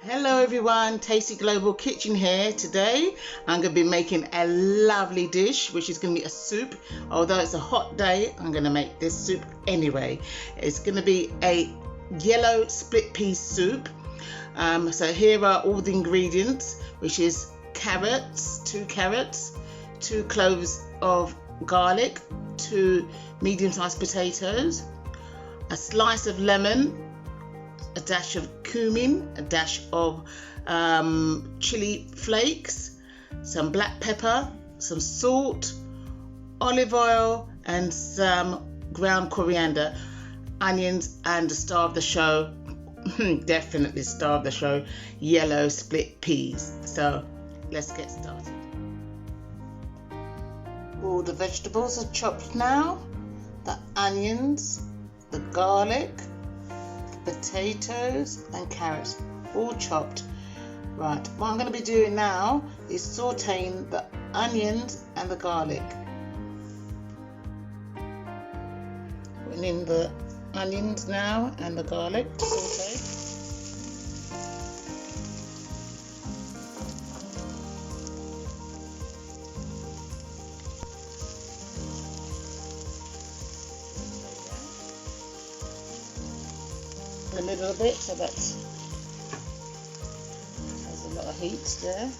Hello everyone, Tasty Global Kitchen here. Today I'm going to be making a lovely dish which is going to be a soup. Although it's a hot day, I'm going to make this soup anyway. It's going to be a yellow split pea soup. So here are all the ingredients, which is carrots, 2 carrots, 2 cloves of garlic, 2 medium-sized potatoes, a slice of lemon, a dash of cumin, a dash of chilli flakes, some black pepper, some salt, olive oil, and some ground coriander, onions, and the star of the show, definitely star of the show, yellow split peas. So let's get started. All the vegetables are chopped now, the onions, the garlic, potatoes and carrots, all chopped. Right, what I'm going to be doing now is sauteing the onions and the garlic. Putting in the onions now and the garlic to saute. In the middle of it, so that has a lot of heat there.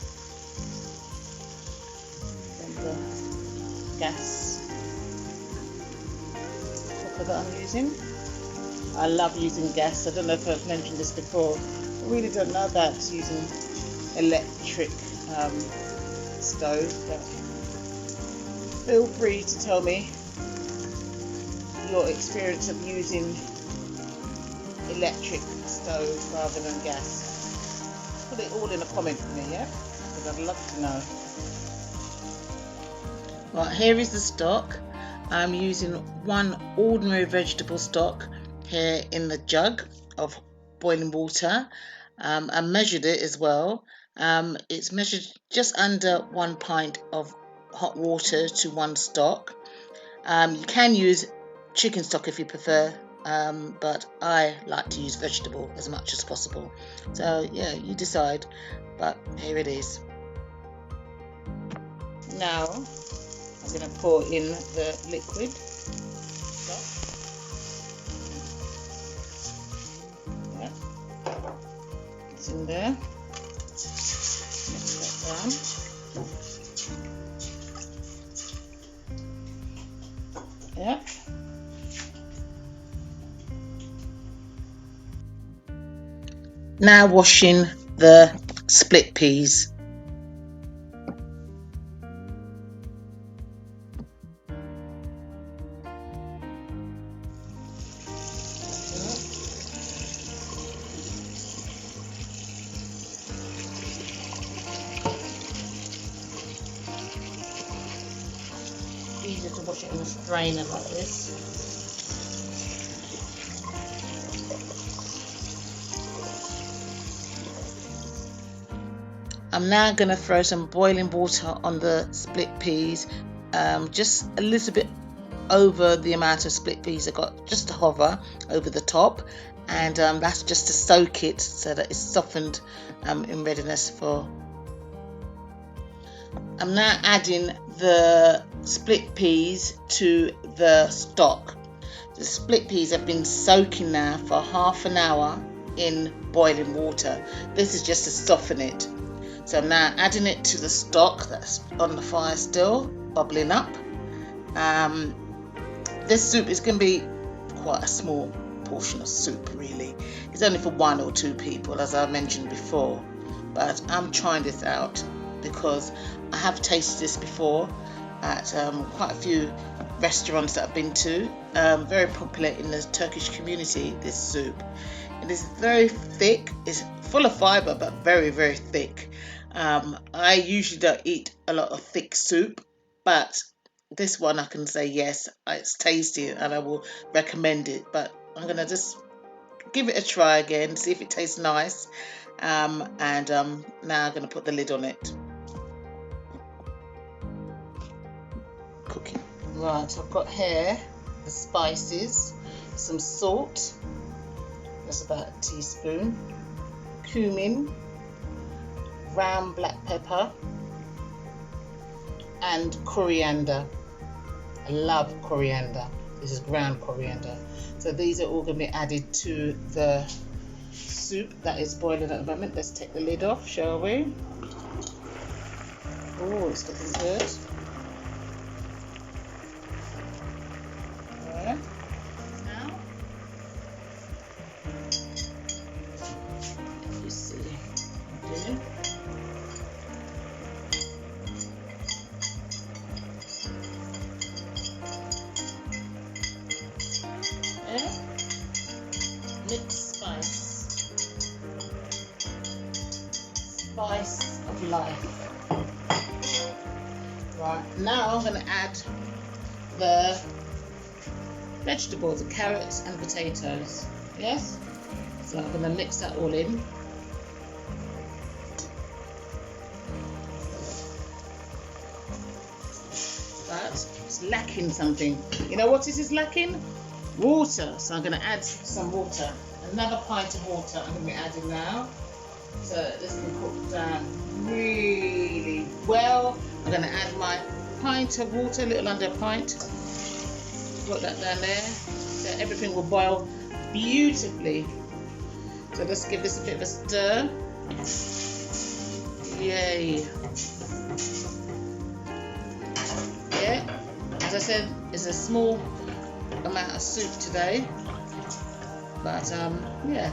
And the gas cooker that I'm using. I love using gas. I don't know if I've mentioned this before. I really don't know about using electric stove, but feel free to tell me your experience of using electric stove rather than gas. Put it all in a comment for me, yeah? Because I'd love to know. Right, here is the stock. I'm using 1 ordinary vegetable stock here in the jug of boiling water. I measured it as well. It's measured just under 1 pint of hot water to 1 stock. You can use chicken stock if you prefer. But I like to use vegetable as much as possible. So yeah, you decide, but here it is. Now I'm going to pour in the liquid stock. Yeah. It's in there. Mix that down. Yeah. Now washing the split peas. Easier to wash it in a strainer like this. I'm now going to throw some boiling water on the split peas, just a little bit over the amount of split peas I got, just to hover over the top, and that's just to soak it so that it's softened in readiness for. I'm now adding the split peas to the stock. The split peas have been soaking now for half an hour in boiling water. This is just to soften it. So I'm now adding it to the stock that's on the fire still, bubbling up. This soup is going to be quite a small portion of soup really. It's only for 1 or 2 people, as I mentioned before. But I'm trying this out because I have tasted this before at quite a few restaurants that I've been to. Very popular in the Turkish community, this soup. It is very thick, it's full of fibre but very, very thick. I usually don't eat a lot of thick soup, but this one I can say yes, it's tasty and I will recommend it. But I'm going to just give it a try again, see if it tastes nice, and now I'm going to put the lid on it. Cooking. Right, I've got here the spices, some salt, that's about a teaspoon, cumin, ground black pepper, and coriander. I love coriander. This is ground coriander. So these are all going to be added to the soup that is boiling at the moment. Let's take the lid off, shall we? Oh, it's looking good. Alright. Now, you see, okay. Mixed spice of life. Right, now I'm going to add the vegetables, the carrots and potatoes. Yes? So I'm going to mix that all in. But it's lacking something. You know what this is lacking? Water. So I'm going to add some water. Another pint of water I'm going to be adding now. So this can cook down really well. I'm going to add my pint of water, a little under a pint. Put that down there. So everything will boil beautifully. So let's give this a bit of a stir. Yay. Yeah, as I said, it's a small amount of soup today. But yeah,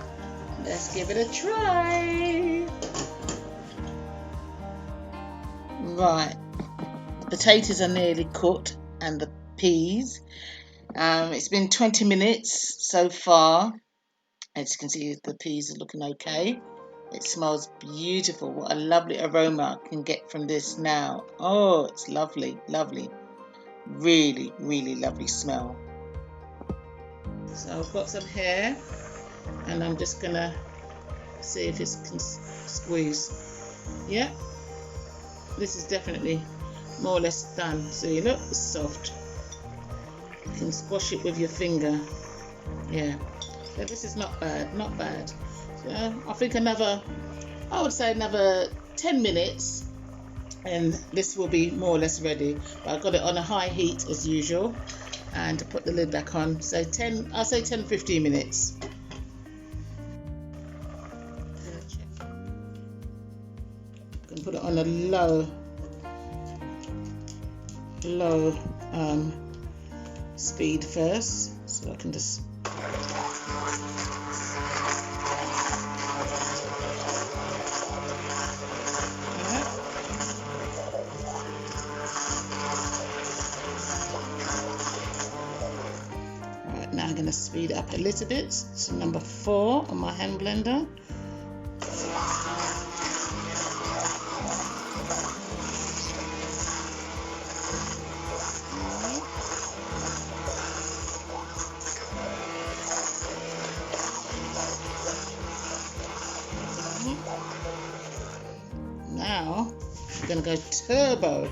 let's give it a try. Right, the potatoes are nearly cooked and the peas. It's been 20 minutes so far. As you can see, the peas are looking okay. It smells beautiful. What a lovely aroma I can get from this now. Oh, it's lovely, lovely. Really, really lovely smell. So I've got some here and I'm just gonna see if it can squeeze. Yeah, this is definitely more or less done. See, look, it's soft. You can squash it with your finger. Yeah, so this is not bad, not bad. So I think I would say another 10 minutes and this will be more or less ready. But I've got it on a high heat as usual. And to put the lid back on, so I'll say 10-15 minutes. I'm going to put it on a low speed first, so I can just Now I'm going to speed it up a little bit. So number 4 on my hand blender. Now I'm going to go turbo.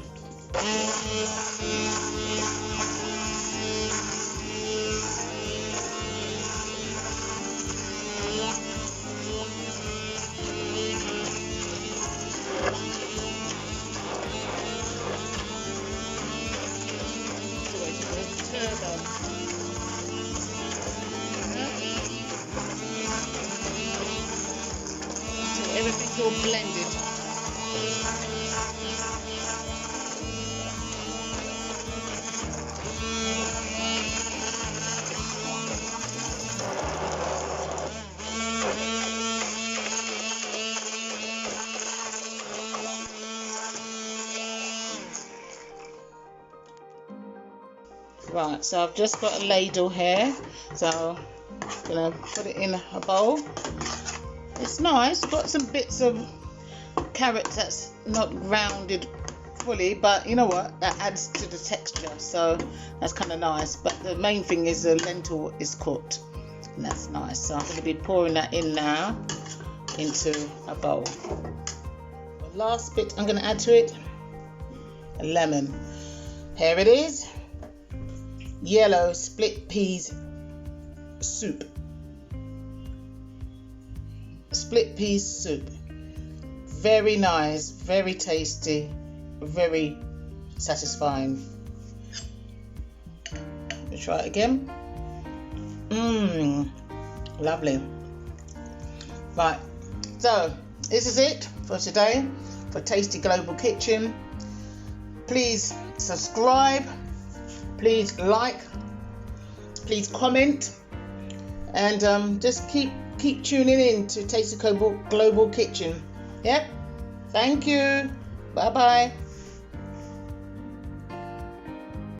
Everything's all blended. Right, so I've just got a ladle here, so I'm gonna put it in a bowl. It's nice, got some bits of carrots that's not grounded fully, but you know what, that adds to the texture, so that's kind of nice. But the main thing is the lentil is cooked, and that's nice. So I'm going to be pouring that in now into a bowl. The last bit I'm going to add to it, a lemon. Here it is, yellow split peas soup. split pea soup. Very nice, very tasty, very satisfying. Let's try it again. Lovely. Right, so this is it for today for Tasty Global Kitchen. Please subscribe, please like, please comment, and just keep tuning in to Tasty Global Kitchen. Yep. Thank you. Bye bye.